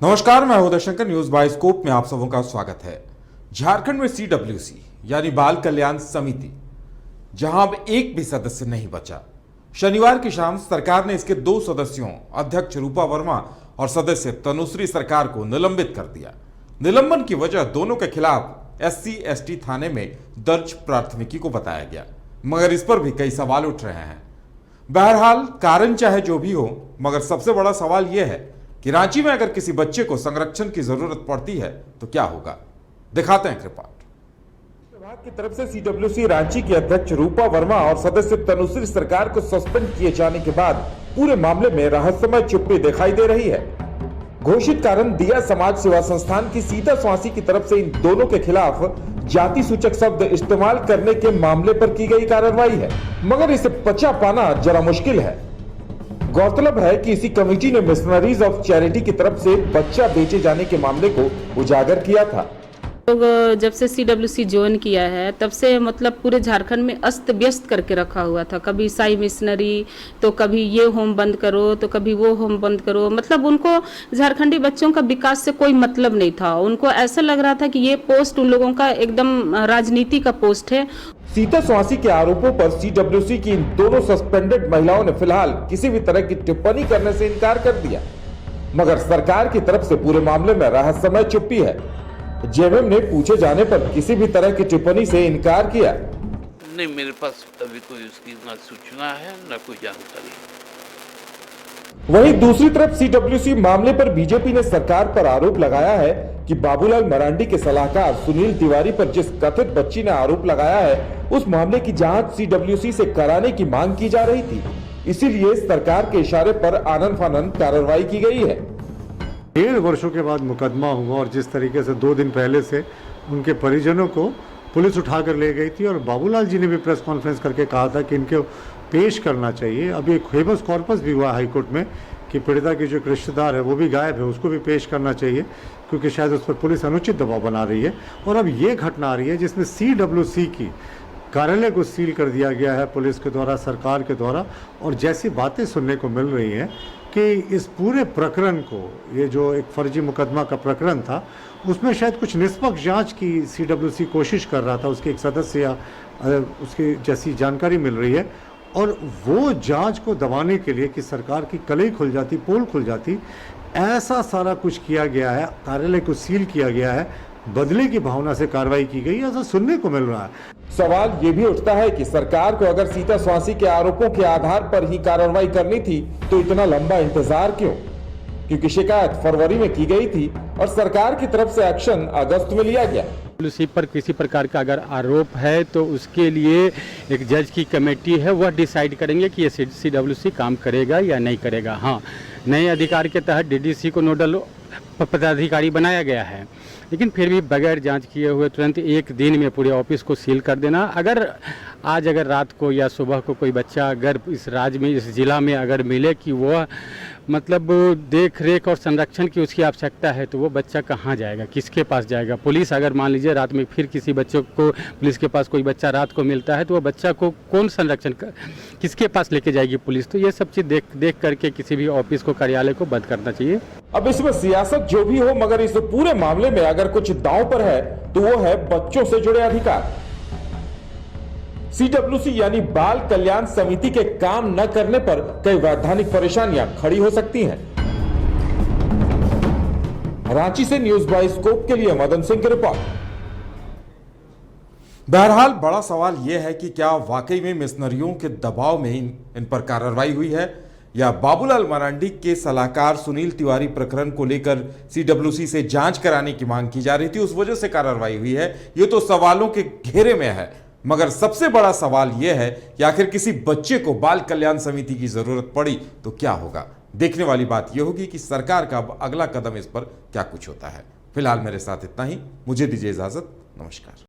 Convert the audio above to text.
नमस्कार, मैं Uday Shankar. News bioscope में आप सबों का स्वागत है। झारखंड में CWC यानी बाल कल्याण समिति, जहां अब एक भी सदस्य नहीं बचा। शनिवार की शाम सरकार ने इसके 2 सदस्यों अध्यक्ष रूपा वर्मा और सदस्य तनुश्री सरकार को निलंबित कर दिया। निलंबन की वजह दोनों के खिलाफ SC/ST थाने में दर्ज प्राथमिकी को बताया गया, मगर इस पर भी कई सवाल उठ रहे हैं। बहरहाल कारण चाहे जो भी हो, मगर सबसे बड़ा सवाल यह है कि रांची में अगर किसी बच्चे को संरक्षण की जरूरत पड़ती है तो क्या होगा। दिखाते हैं रिपोर्ट। विभाग की तरफ से CWC रांची के अध्यक्ष रूपा वर्मा और सदस्य तनुश्री सरकार को सस्पेंड किए जाने के बाद पूरे मामले में रहस्यमय चुप्पी दिखाई दे रही है। घोषित कारण दिया समाज सेवा संस्थान की सीता स्वासी की तरफ से इन दोनों के खिलाफ जाति सूचक शब्द इस्तेमाल करने के मामले पर की गई कार्रवाई है, मगर इसे पचा पाना जरा मुश्किल है। गौरतलब है कि इसी कमेटी ने मिशनरीज ऑफ चैरिटी की तरफ से बच्चा बेचे जाने के मामले को उजागर किया था। लोग जब से CWC ज्वाइन किया है तब से मतलब पूरे झारखंड में अस्त व्यस्त करके रखा हुआ था। कभी ईसाई मिशनरी, तो कभी ये होम बंद करो, तो कभी वो होम बंद करो। मतलब उनको झारखंडी बच्चों का विकास से कोई मतलब नहीं था। उनको ऐसा लग रहा था कि ये पोस्ट उन लोगों का एकदम राजनीति का पोस्ट है। सीता स्वासी के आरोपों पर CWC की इन दोनों सस्पेंडेड महिलाओं ने फिलहाल किसी भी तरह की टिप्पणी करने से इनकार कर दिया, मगर सरकार की तरफ से पूरे मामले में रहस्यमय चुप्पी है। जेएमएम ने पूछे जाने पर किसी भी तरह की टिप्पणी से इनकार किया। नहीं, मेरे पास अभी कोई उसकी ना सूचना है ना कोई जानकारी। वहीं दूसरी तरफ CWC मामले पर बीजेपी ने सरकार पर आरोप लगाया है कि बाबूलाल मरांडी के सलाहकार सुनील तिवारी पर जिस कथित बच्ची ने आरोप लगाया है, उस मामले की जांच CWC से कराने की मांग की जा रही थी। इसीलिए सरकार के इशारे पर आनन फानन कार्रवाई की गई है। 1.5 वर्षों के बाद मुकदमा हुआ और जिस तरीके से 2 दिन पहले से उनके परिजनों को पुलिस उठाकर ले गई थी और बाबूलाल जी ने भी प्रेस कॉन्फ्रेंस करके कहा था कि इनको पेश करना चाहिए। अभी एक हेबस कॉर्पस भी हुआ हाईकोर्ट में कि पीड़िता के जो एक रिश्तेदार है वो भी गायब है, उसको भी पेश करना चाहिए क्योंकि शायद उस पर पुलिस अनुचित दबाव बना रही है। और अब ये घटना आ रही है जिसमें CWC की कार्यालय को सील कर दिया गया है पुलिस के द्वारा, सरकार के द्वारा। और जैसी बातें सुनने को मिल रही हैं कि इस पूरे प्रकरण को, ये जो एक फर्जी मुकदमा का प्रकरण था, उसमें शायद कुछ निष्पक्ष जांच की CWC कोशिश कर रहा था, उसके एक सदस्य या उसकी जैसी जानकारी मिल रही है। और वो जांच को दबाने के लिए कि सरकार की कलई खुल जाती, पोल खुल जाती, ऐसा सारा कुछ किया गया है। कार्यालय को सील किया गया है, बदले की भावना से कार्रवाई की गई, ऐसा सुनने को मिल रहा है। सवाल ये भी उठता है कि सरकार को अगर सीता स्वासी के आरोपों के आधार पर ही कार्रवाई करनी थी तो इतना लंबा इंतजार क्यों? क्योंकि शिकायत फरवरी में की गई थी और सरकार की तरफ से एक्शन अगस्त में लिया गया। CWC पर किसी प्रकार का अगर आरोप है तो उसके लिए एक जज की कमेटी है, वह डिसाइड करेंगे कि ये CWC काम करेगा या नहीं करेगा। हाँ, नए अधिकार के तहत DDC को नोडल पदाधिकारी बनाया गया है, लेकिन फिर भी बगैर जांच किए हुए तुरंत 1 दिन में पूरे ऑफिस को सील कर देना। अगर रात को या सुबह को कोई बच्चा अगर इस राज्य में, इस जिला में अगर मिले कि वह मतलब देख रेख और संरक्षण की उसकी आवश्यकता है, तो वो बच्चा कहाँ जाएगा, किसके पास जाएगा? पुलिस अगर मान लीजिए रात में फिर किसी बच्चे को, पुलिस के पास कोई बच्चा रात को मिलता है, तो वो बच्चा को कौन संरक्षण किसके पास लेके जाएगी पुलिस? तो ये सब चीज़ देख करके किसी भी ऑफिस को, कार्यालय को बंद करना चाहिए। अब इसमें सियासत जो भी हो, मगर इस पूरे मामले में अगर कुछ दांव पर है तो वो है बच्चों से जुड़े अधिकार। CWC यानी बाल कल्याण समिति के काम न करने पर कई वैधानिक परेशानियां खड़ी हो सकती हैं। रांची से न्यूज बाइस्कोप के लिए मदन सिंह की रिपोर्ट। बहरहाल बड़ा सवाल यह है कि क्या वाकई में मिशनरियों के दबाव में इन पर कार्रवाई हुई है, या बाबूलाल मरांडी के सलाहकार सुनील तिवारी प्रकरण को लेकर CWC से जांच कराने की मांग की जा रही थी, उस वजह से कार्रवाई हुई है। यह तो सवालों के घेरे में है, मगर सबसे बड़ा सवाल यह है कि आखिर किसी बच्चे को बाल कल्याण समिति की जरूरत पड़ी तो क्या होगा। देखने वाली बात यह होगी कि सरकार का अब अगला कदम इस पर क्या कुछ होता है। फिलहाल मेरे साथ इतना ही, मुझे दीजिए इजाजत। नमस्कार।